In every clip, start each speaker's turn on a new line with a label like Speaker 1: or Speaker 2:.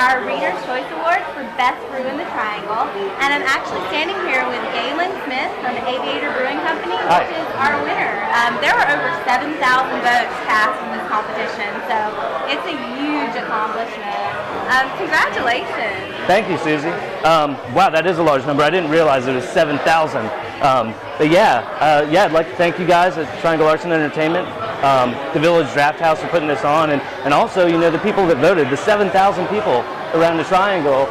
Speaker 1: our Reader's Choice Award for Best Brew in the Triangle. And I'm actually standing here with Galen Smith from the Aviator Brewing Company, which is our winner. There were over 7,000 votes cast in this competition, so it's a huge accomplishment. Congratulations.
Speaker 2: Thank you, Susie. Wow, that is a large number. I didn't realize it was 7,000. But I'd like to thank you guys at Triangle Arts and Entertainment, the Village Draft House for putting this on, and also, the people that voted, the 7,000 people around the Triangle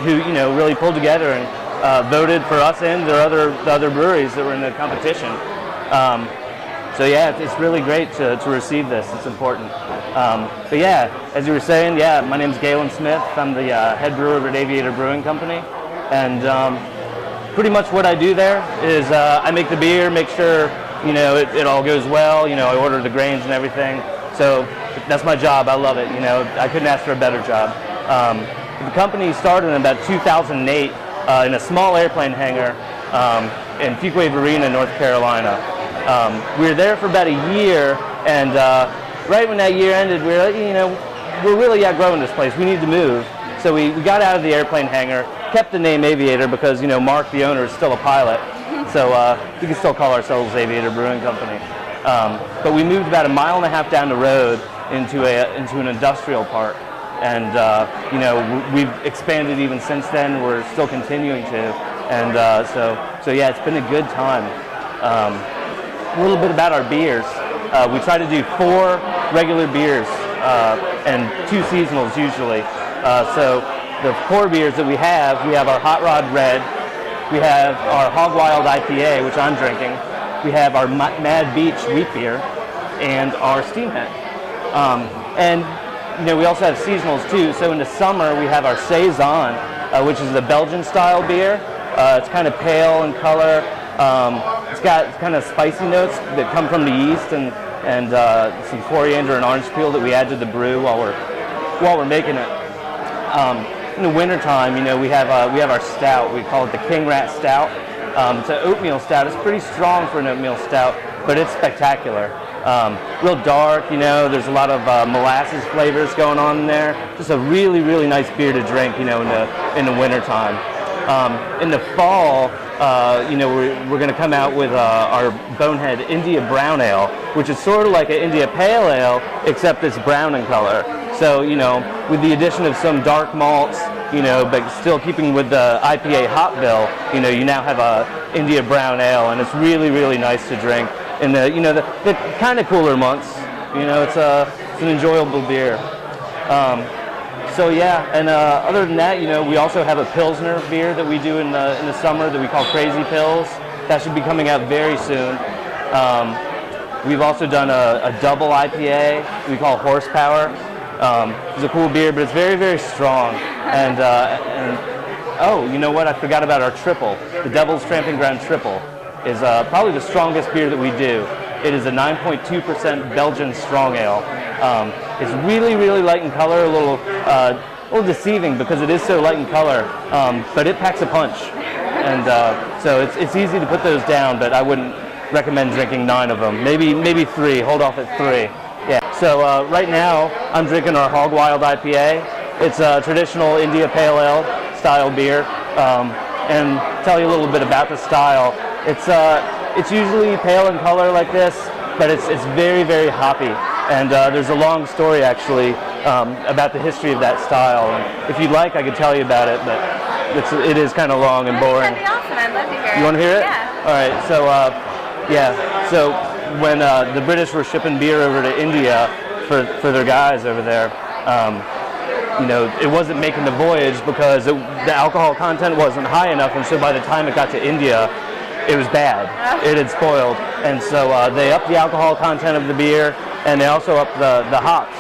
Speaker 2: who, really pulled together and voted for us and the other breweries that were in the competition. So it's really great to receive this. It's important. But as you were saying, my name's Galen Smith. I'm the head brewer at Aviator Brewing Company, and pretty much what I do there is I make the beer, make sure it all goes well. I order the grains and everything. So that's my job. I love it. I couldn't ask for a better job. The company started in about 2008 in a small airplane hangar in Fuquay Arena, North Carolina. We were there for about a year, and right when that year ended, we were like, we're really outgrowing this place. We need to move. So we got out of the airplane hangar, kept the name Aviator because, Mark, the owner, is still a pilot. So we can still call ourselves Aviator Brewing Company. But we moved about 1.5 miles down the road into an industrial park. And, we've expanded even since then. We're still continuing to. And it's been a good time. A little bit about our beers. We try to do 4 regular beers and 2 seasonals usually. So the core beers that we have our HotRod Red, we have our HogWild IPA, which I'm drinking, we have our Mad Beach wheat beer, and our Steamhead. We also have seasonals too. So in the summer we have our Saison, which is the Belgian style beer. It's kind of pale in color. It's got kind of spicy notes that come from the yeast and some coriander and orange peel that we add to the brew while we're making it. In the wintertime, we have our stout. We call it the King Rat Stout. It's an oatmeal stout. It's pretty strong for an oatmeal stout, but it's spectacular. Real dark, there's a lot of molasses flavors going on in there. Just a really, really nice beer to drink, in the wintertime. In the fall, we're going to come out with our Bonehead India Brown Ale, which is sort of like an India Pale Ale, except it's brown in color. So, with the addition of some dark malts, but still keeping with the IPA hop bill, you now have a India Brown Ale, and it's really, really nice to drink in the, the kind of cooler months. It's an enjoyable beer. Other than that, we also have a Pilsner beer that we do in the summer that we call Crazy Pills. That should be coming out very soon. We've also done a double IPA we call Horsepower. It's a cool beer, but it's very, very strong. And you know what? I forgot about our triple. The Devil's Tramping Ground Tripel is probably the strongest beer that we do. It is a 9.2% Belgian strong ale. It's really, really light in color, a little deceiving because it is so light in color, but it packs a punch. And so it's easy to put those down, but I wouldn't recommend drinking 9 of them. Maybe 3. Hold off at 3. Yeah. So right now I'm drinking our HogWild IPA. It's a traditional India Pale Ale style beer, and tell you a little bit about the style. It's usually pale in color like this, but it's very, very hoppy. And there's a long story actually about the history of that style. And if you'd like, I could tell you about it, but it is kind of long and boring.
Speaker 1: That'd be awesome. I'd love to hear it.
Speaker 2: You want to hear it?
Speaker 1: Yeah.
Speaker 2: All right. So when the British were shipping beer over to India for their guys over there, it wasn't making the voyage because the alcohol content wasn't high enough, and so by the time it got to India, it was bad. It had spoiled, and so they upped the alcohol content of the beer, and they also upped the hops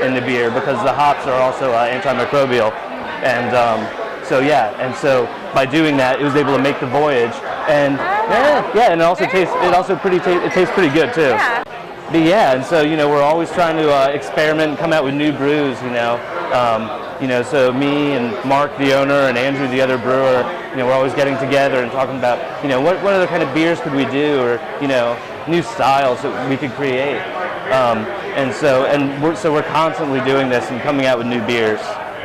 Speaker 2: in the beer because the hops are also antimicrobial, and so by doing that, it was able to make the voyage, and and it also tastes pretty good too.
Speaker 1: Yeah.
Speaker 2: But and so we're always trying to experiment and come out with new brews. So me and Mark, the owner, and Andrew, the other brewer, we're always getting together and talking about, what other kind of beers could we do, or new styles that we could create. So we're constantly doing this and coming out with new beers.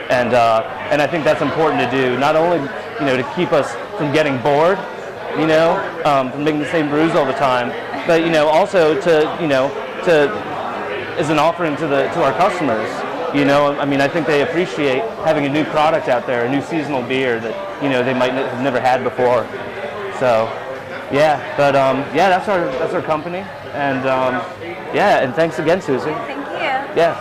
Speaker 2: And I think that's important to do, not only to keep us from getting bored, from making the same brews all the time, but also to as an offering to our customers. I think they appreciate having a new product out there, a new seasonal beer that they might have never had before. So that's our company, and and thanks again, Susie.
Speaker 1: Thank you.
Speaker 2: Yeah.